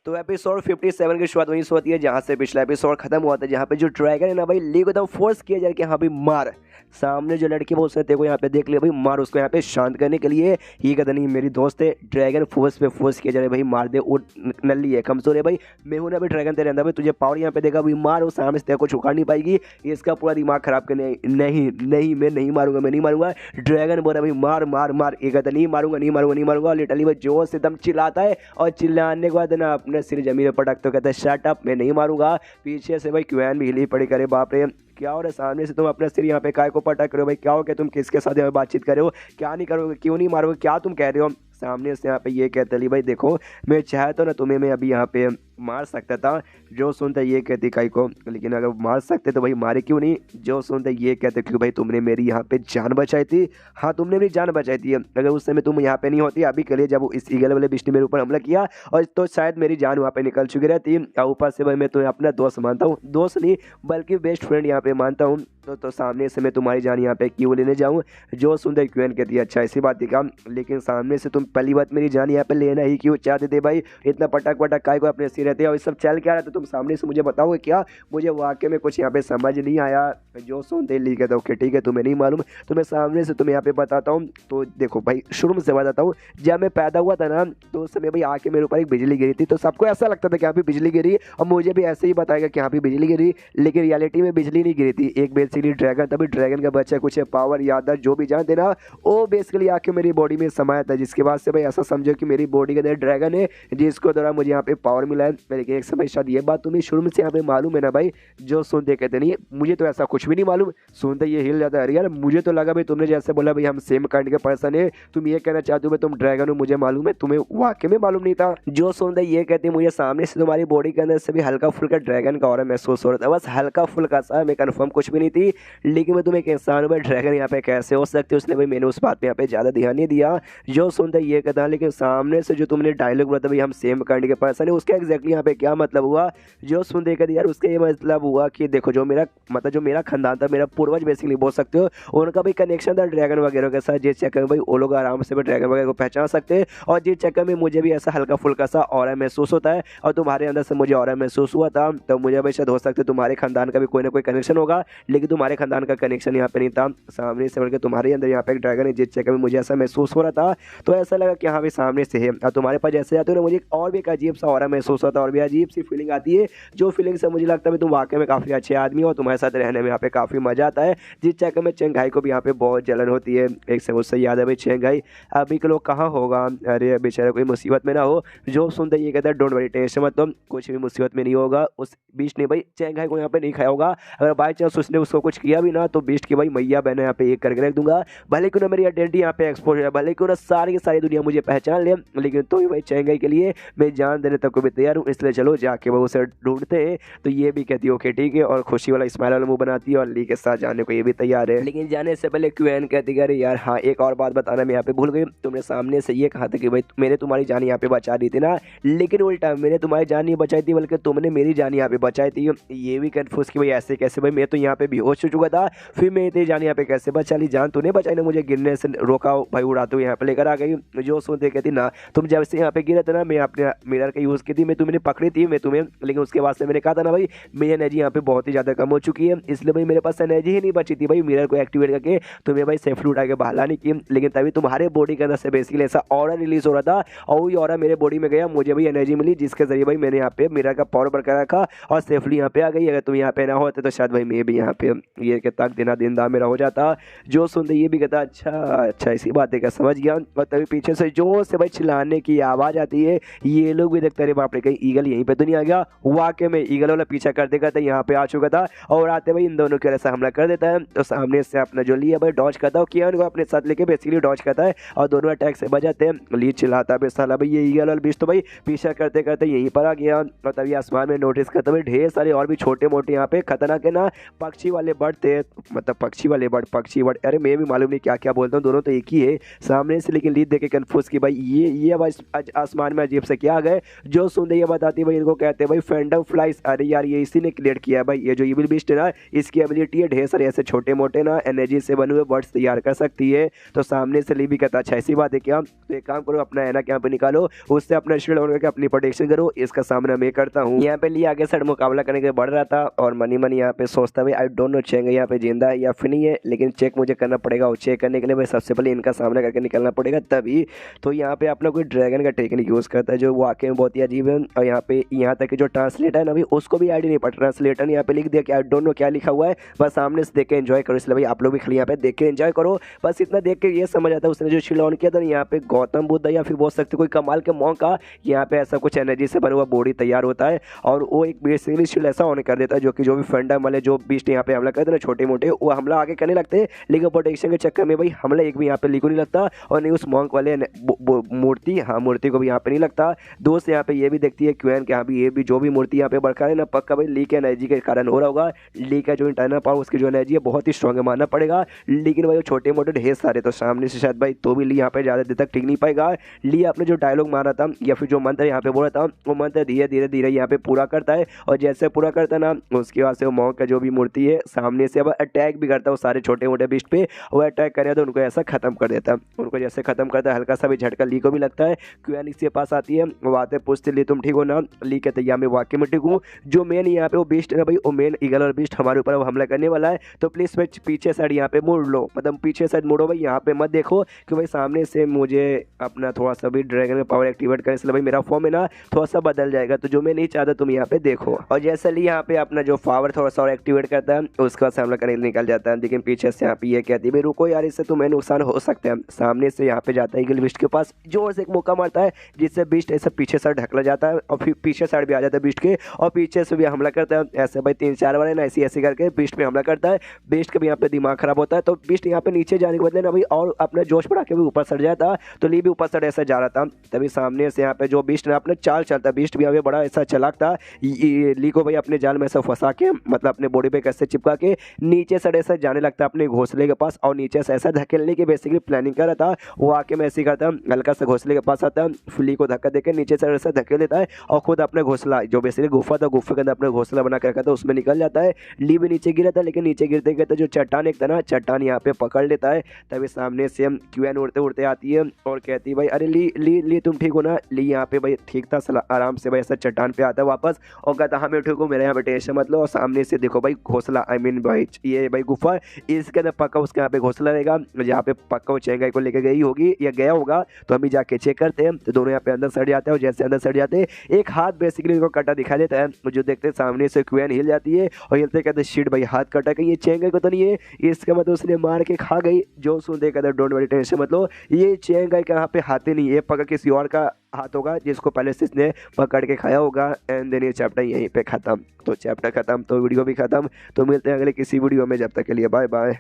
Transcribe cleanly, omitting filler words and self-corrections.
तो एपिसोड 57 की शुरुआत वहीं से होती है जहाँ से पिछला एपिसोड खत्म हुआ था, जहाँ पे जो ड्रैगन है ना भाई, ली को एकदम फोर्स किया जाए कि हाँ भाई मार। सामने जो लड़की वो उसने तेरे को यहाँ पे देख लिया भाई, मार उसको यहाँ पे शांत करने के लिए। ये कहता नहीं मेरी दोस्त है, ड्रैगन फोर्स पे फोर्स किया जाए भाई, मार दे, वो नल्ली है, कमजोर है भाई, मैं हूं ना भाई ड्रैगन तेरे अंदर भाई, तुझे पावर यहाँ पे देगा भाई, मार, वो सामने से तेरे को छुड़ा नहीं पाएगी। इसका पूरा दिमाग खराब करने, नहीं नहीं मैं नहीं मारूंगा, मैं नहीं मारूंगा। ड्रैगन बोला भाई मार मार मार, ये कहता नहीं मारूंगा नहीं मारूंगा नहीं मारूंगा। लिटरली भाई जोर से एकदम चिल्लाता है और चिल्लाने के बाद ना अपने सिर जमीन पर पटक तो कहता है शट अप, मैं नहीं मारूंगा। पीछे से भाई क्वेन भी हिली पड़ी, करे बाप रे क्या हो रहा है, सामने से तुम अपना सिर यहाँ पे काय को पटक रहे हो भाई, क्या हो गया, तुम किसके साथ यहाँ पे बातचीत कर रहे हो, क्या नहीं करोगे, क्यों नहीं मारोगे, क्या तुम कह रहे हो। सामने से यहाँ पे ये कहते ली भाई देखो मैं चाहे तो ना तुम्हें मैं अभी यहाँ पे मार सकता था। जो सुनता ये कहती काई को, लेकिन अगर मार सकते तो भाई मारे क्यों नहीं। जो सुनता ये कहते क्यों भाई तुमने मेरी यहाँ पे जान बचाई थी, हाँ तुमने मेरी जान बचाई थी। अगर उस समय तुम यहाँ पे नहीं होती अभी के लिए, जब इस ईगल वाले बिष्ट ने मेरे ऊपर हमला किया, और तो शायद मेरी जान वहाँ पे निकल चुकी रहती। और ऊपर से भाई मैं तुम्हें अपना दोस्त मानता हूँ, दोस्त नहीं बल्कि बेस्ट फ्रेंड यहाँ पे मानता हूँ, तो सामने से मैं तुम्हारी जान यहाँ पे क्यों लेने जाऊँ। जो सुंदर क्वेन कहती है अच्छा ऐसी बात थी काम, लेकिन सामने से तुम पहली बात मेरी जान यहाँ पे लेना ही क्यों चाहते थे भाई, इतना पटक पटक काय को अपने सिर रहते हैं, और सब चल क्या रहा था तुम सामने से मुझे बताओगे क्या। मुझे वाकई में कुछ यहाँ पे समझ नहीं आया। जो सुनते ली कहता ओके ठीक है तुम्हें नहीं मालूम, तो मैं सामने से तुम्हें यहाँ पे बताता हूँ। तो देखो भाई शुरू से बताता हूँ, जब मैं पैदा हुआ था ना तो उस समय भाई आके मेरे ऊपर एक बिजली गिरी थी, तो सबको ऐसा लगता था कि यहाँ पे बिजली गिरी, और मुझे भी ऐसे ही बताएगा कि यहाँ पे बिजली गिरी, लेकिन रियलिटी में बिजली नहीं गिरी थी। एक बेसिकली ड्रैगन, तभी ड्रैगन का बच्चा कुछ पावर याददाश्त जो भी जानते ना, वो बेसिकली आके मेरी बॉडी में समाया था, जिसके बाद से भाई ऐसा समझो कि मेरी बॉडी के अंदर ड्रैगन है, जिसको द्वारा मुझे यहाँ पे पावर मिला है। लेकिन एक समय शायद ये बात तुम्हें शुरू में से यहाँ पे मालूम है ना भाई। जो सुनते कहते नहीं मुझे तो ऐसा कुछ भी नहीं मालूम, सुनते ये हिल जाता है, अरे यार मुझे तो लगा भाई तुमने जैसे बोला भाई हम सेम काइंड के पर्सन है, तुम ये कहना चाहते हो भाई तुम ड्रैगन हो, मुझे मालूम है, तुम्हें वाकई में मालूम नहीं था। जो सुनते ये कहते मुझे सामने से तुम्हारी बॉडी के अंदर से भी हल्का फुल्का ड्रैगन का ऑरा महसूस हो रहा था, बस हल्का फुल्का सा, मैं कंफर्म कुछ भी नहीं थी। लेकिन मैं तुम्हें एक इंसान हूँ भाई, ड्रैगन यहाँ पे कैसे हो सकते हो, इसलिए भाई मैंने उस बात पे यहाँ पे ज़्यादा ध्यान नहीं दिया। जो सुनते ये कहता, लेकिन सामने से जो तुमने डायलॉग बोला था भाई हम सेम काइंड के पर्सन है, उसका एग्जैक्टली यहाँ पे क्या मतलब हुआ। जो सुनते कहते यार उसका ये मतलब हुआ कि देखो जो मेरा मतलब जो मेरा खानदान था, मेरा पूर्वज बेसिकली बोल सकते हो, उनका भी कनेक्शन था ड्रैगन वगैरह के साथ, जिस चक्कर में भाई वो लोग आराम से भी ड्रैगन वगैरह को पहचान सकते हैं, और जिस चक्कर में मुझे भी ऐसा हल्का फुल्का सा ऑरा महसूस होता है, और तुम्हारे अंदर से मुझे ऑरा महसूस हुआ था, तो मुझे भाई शायद हो सकता है तुम्हारे खानदान का भी कोई ना कोई कनेक्शन होगा, लेकिन तुम्हारे खानदान का कनेक्शन यहाँ पे नहीं था। सामने से बल्कि तुम्हारे अंदर यहाँ पे एक ड्रैगन है, जिस चक्कर में मुझे ऐसा महसूस हो रहा था, तो ऐसा लगा कि हाँ भाई सामने से है। और तुम्हारे पास जैसे आते हो ना मुझे और भी एक अजीब सा ऑरा महसूस होता है, और भी अजीब सी फीलिंग आती है, जो फीलिंग से मुझे लगता है तुम वाकई में काफ़ी अच्छे आदमी हो, तुम्हारे साथ रहने में यहाँ पे काफ़ी मजा आता है। जिस चक्कर में चेंगाई को भी यहाँ पे बहुत जलन होती है। एक से मुझसे याद है भाई चेंगाई अभी के लोग कहाँ होगा, अरे बेचारा कोई मुसीबत में ना हो। जो सुनते ये कहता है डोंट वरी टेंशन मत लो, कुछ भी मुसीबत में नहीं होगा। उस बीस्ट ने भाई चेंगाई को यहाँ पे नहीं खाया होगा, अगर बाई चांस उसने उसको कुछ किया भी ना तो बीस्ट की भाई मैया बहने यहाँ पे एक करके रख दूंगा, भले क्यों ना मेरी आइडेंटिटी यहाँ पे एक्सपोज है, भले क्यों ना सारी की सारी दुनिया मुझे पहचान ले, लेकिन तो ही भाई चेंगाई के लिए मैं जान देने तक को भी तैयार हूँ। इसलिए चलो जाके वो उसे ढूंढते हैं। तो ये भी कहती है ओके ठीक है, और खुशी वाला स्माइल वाला मुंह बनाती है, और ली के साथ जाने को ये भी तैयार है। लेकिन जाने से पहले क्वेन कहती है अरे यार हाँ एक और बात बताना मैं यहाँ पे भूल गई, तुमने सामने से ये कहा था कि भाई मैंने तुम्हारी जान यहाँ पे बचा दी थी ना, लेकिन उल्टा मैंने तुम्हारी जान नहीं बचाई थी बल्कि तुमने मेरी जान यहाँ पे बचाई थी। ये भी कन्फ्यूज कि भाई ऐसे कैसे, भाई मैं तो यहाँ पे बेहोश हो चुका था, फिर मैं तेरी जान यहाँ पे कैसे बचा ली, जान तूने बचाई ना, मुझे गिरने से रोका भाई, उड़ाते हुए यहाँ पे लेकर आ गई। जो सुनते कहती ना तुम जब से यहाँ पे गिरे थे ना, मैं अपने मिरर का यूज़ की थी, मैं तुम्हें पकड़ी थी मैं तुम्हें, लेकिन उसके बाद से मैंने कहा था ना भाई मेरी एनर्जी यहाँ पे बहुत ही ज़्यादा कम हो चुकी है, इसलिए भाई मेरे पास एनर्जी ही नहीं बची थी भाई मिरर को एक्टिवेट करके तुम्हें भाई सेफली उठा के बाहर लाने की। लेकिन तभी तुम्हारे बॉडी के अंदर से बेसिकली ऐसा ऑरा रिलीज हो रहा था, और वही ऑरा मेरे बॉडी में गया, मुझे भी एनर्जी मिली, जिसके जरिए भाई मैंने यहाँ पे मिरर का पावर बरकरार रखा और सेफली यहाँ पे आ गई। अगर तुम यहाँ पे ना होते तो शायद भाई मैं भी यहाँ पे ये के तक दिन दाम मेरा हो जाता। जो सुनते ये भी कहता अच्छा अच्छा ऐसी बात है क्या, समझ गया। और तभी पीछे से जोर से भाई चिल्लाने की आवाज़ आती है। ये लोग भी देखते रहे बाप रे कहीं ईगल यहीं पे तो नहीं आ गया। वाकई में ईगल वाला पीछा करते करते यहाँ पे आ चुका था, और आते भाई इन दोनों के ऐसा हमला कर देता है। तो सामने से अपना जो लिया भाई डॉज करता है, किया उनको अपने साथ लेके बेसिकली डॉज करता है, और दोनों अटैक से बजाते हैं। ली चिल्लाता है साला भाई ये ईगल वाला बीच तो भाई पीछा करते करते यहीं पर आ गया। और तभी आसमान में नोटिस करते हुए ढेर सारे और भी छोटे मोटे यहाँ पे खतरनाक है ना पक्षी वाले बर्ड थे, मतलब पक्षी वाले बर्ड, पक्षी बर्ड, अरे मैं भी मालूम नहीं क्या क्या बोलता हूँ, दोनों तो एक ही है सामने से। लेकिन लीड देखे कन्फ्यूज की भाई ये आवाज आसमान में अजीब से क्या आ गए। जो सुन रही है बात आती है भाई, इनको कहते हैं भाई फैंटम फ्लाइज। अरे यार ये इसी ने क्रिएट किया है भाई, ये जो इविल बीस्ट है ना, इसकी एबिलिटी है ढेर सारे ऐसे छोटे मोटे ना एनर्जी से बने हुए बर्ड्स तैयार कर सकती है। तो सामने से ली भी कहता अच्छा ऐसी बात है क्या, तो एक काम करो अपना ऐनक यहाँ पे निकालो, उससे अपना शील्ड ऑन करके अपनी प्रोटेक्शन करो, इसका सामना मैं करता हूँ। यहाँ पे ली आगे साइड मुकाबला करने के बढ़ रहा था और मनी मनी यहाँ पे सोचता भाई आई डोंट नो चेंगे यहाँ पे जिंदा है या फिर नहीं है, लेकिन चेक मुझे करना पड़ेगा और चेक करने के लिए भाई सबसे पहले इनका सामना करके निकलना पड़ेगा तभी। तो यहाँ पे अपना कोई ड्रैगन का टेक्निक यूज़ करता है जो वाकई में बहुत ही अजीब है। और यहाँ पे यहाँ तक कि जो ट्रांसलेटर है ना भाई उसको भी आईडी नहीं पता, ट्रांसलेटर ने यहाँ पे लिख दिया कि आई डोंट नो क्या लिखा हुआ है, बस सामने से देख के एंजॉय करो। इसलिए भाई आप लोग भी खाली यहाँ पे देख के एंजॉय करो, बस इतना देख के ये समझ आता है उसने जो शील्ड ऑन किया था यहाँ पे गौतम बुद्ध या फिर बोल सकते कोई कमाल के मॉन्क का यहाँ पे ऐसा कुछ एनर्जी से बना हुआ बॉडी तैयार होता है और वो एक बेसिकली शील्ड ऐसा ऑन कर देता है जो कि जो भी फैंटम वाले जो बीस्ट यहाँ पे हमला करते हैं ना छोटे मोटे, वो हमला आगे करने लगते हैं, लेकिन प्रोटेक्शन के चक्कर में भाई हमला एक भी यहाँ पे लीको नहीं लगता और नहीं उस मॉन्क वाले मूर्ति, हाँ मूर्ति को भी यहाँ पे नहीं लगता। दोस्त यहाँ पे ये भी देखती है क्वेन के यहाँ भी ये भी जो भी मूर्ति यहाँ पे बरकरार है ना पक्का भाई ली के एनर्जी के कारण हो रहा होगा। ली का जो इंटरनल पावर उसकी जो एनर्जी है बहुत ही स्ट्रॉन्ग मानना पड़ेगा, लेकिन भाई छोटे मोटे ढेर सारे तो सामने से शायद भाई तो भी ली यहाँ पे ज़्यादा देर तक टिक नहीं पाएगा। ली आपने जो डायलॉग मारा था या फिर जो मंत्र यहाँ पे बोला था वो मंत्र धीरे धीरे धीरे यहाँ पे पूरा करता है और जैसे पूरा करता है ना उसके बाद से वो मॉन्क का जो भी मूर्ति है सामने से अब अटैक भी करता है वो सारे छोटे मोटे बिस्ट पे, वो अटैक करे तो उनको ऐसा खत्म कर देता है। उनको जैसे खत्म करता है हल्का सा भी झटका ली को भी लगता है। क्वेन इसके पास आती है, वो आते पूछते ली तुम ठीक हो ना, ली कहते या मैं वाकई में ठीक हूँ। जो मेन यहाँ पे वो बिस्ट है ना भाई वो मेन ईगल और बिस्ट हमारे ऊपर हमला करने वाला है, तो प्लीज भाई पीछे साइड यहाँ पे मुड़ लो, मतलब पीछे साइड मुड़ो भाई, यहाँ पे मत देखो कि भाई सामने से मुझे अपना थोड़ा सा भी ड्रैगन का पावर एक्टिवेट करें, इसलिए भाई मेरा फॉर्म है ना थोड़ा सा बदल जाएगा, तो जो मैं नहीं चाहता तुम यहाँ पे देखो। और जैसे ली यहाँ पे अपना जो पावर थोड़ा सा और एक्टिवेट करता है उसके बाद हमला करने निकल जाता है, लेकिन पीछे से यहाँ पे ये कहती है भाई रुको यार इससे तुम्हें नुकसान हो सकता है। सामने से यहाँ पे जाता है ईगल बिस्ट के पास, जोर से एक मौका मारता है जिससे बिस्ट ऐसे पीछे साइड ढकला जाता है और फिर पीछे साइड भी आ जाता है बिस्ट के और पीछे से भी हमला करता है। ऐसे भाई 3-4 बार है ना ऐसी ऐसी करके बिस्ट पे हमला करता है। बिस्ट का भी यहाँ पे दिमाग खराब होता है, तो बिस्ट यहाँ पे नीचे जाने के बदले ना भाई और अपना जोश बढ़ा के भी ऊपर सड़ जाता, तो ली भी ऊपर सड़ ऐसा जा रहा था। तभी सामने से यहाँ पे जो बिस्ट ने अपने चाल चलता है, बिस्ट भी यहाँ पे बड़ा ऐसा चलाक था, ली को भाई अपने जाल में ऐसा फंसा के मतलब अपने बॉडी पे कैसे चिपका के नीचे से ऐसा जाने लगता है अपने घोंसले के पास और नीचे से ऐसा धकेलने की बेसिकली प्लानिंग कर रहा था। वो आके मैं ऐसे करता हल्का सा घोंसले के पास आता ली को धक्का देकर नीचे से ऐसा धकेल देता है और खुद अपने घोंसला जो बेसिकली गुफा था गुफे के अंदर अपने घोंसला बना के रखा था उसमें निकल जाता है। ली भी नीचे गिरा था, लेकिन नीचे गिरते गिरते जो चट्टान एक था ना चट्टान यहाँ पे पकड़ लेता है। तभी सामने से क्वेन उड़ते उड़ते आती है और कहती है भाई अरे ली ली ली तुम ठीक हो ना। ली यहाँ पे भाई ठीक था, आराम से भाई ऐसा चट्टान पे आता है वापस और कहता हाँ मैं ठीक हूँ, मेरे यहाँ पे टेंशन मत लो। और सामने से देखो भाई घोंसला आई मीन भाई ये भाई गुफा, इसके अंदर पक्का उसके यहाँ पे घोंसला रहेगा जहाँ पे पक्का वो चेंगाई को लेकर गई होगी या गया होगा, तो हम भी जाके चेक करते हैं। तो दोनों यहाँ पे अंदर सड़ जाते हैं और जैसे अंदर सड़ जाते हैं एक हाथ बेसिकली उनको कटा दिखा देता है, जो देखते सामने से क्वेन हिल जाती है और हिलते कहते शिट भाई हाथ कटा कहीं ये चेंगाई को तो नहीं है, इसका मतलब उसने मार के खा गई। जो सुनते कहते डोंट वरी टेंशन मत लो, ये चेंगाई का यहाँ पे हाथ ही नहीं है, पक्का किसी और का हाथ होगा जिसको पहले से इसने पकड़ के खाया होगा। एंड देन ये चैप्टर यहीं पे खत्म। तो चैप्टर खत्म तो वीडियो भी खत्म। तो मिलते हैं अगले किसी वीडियो में, जब तक के लिए बाय बाय।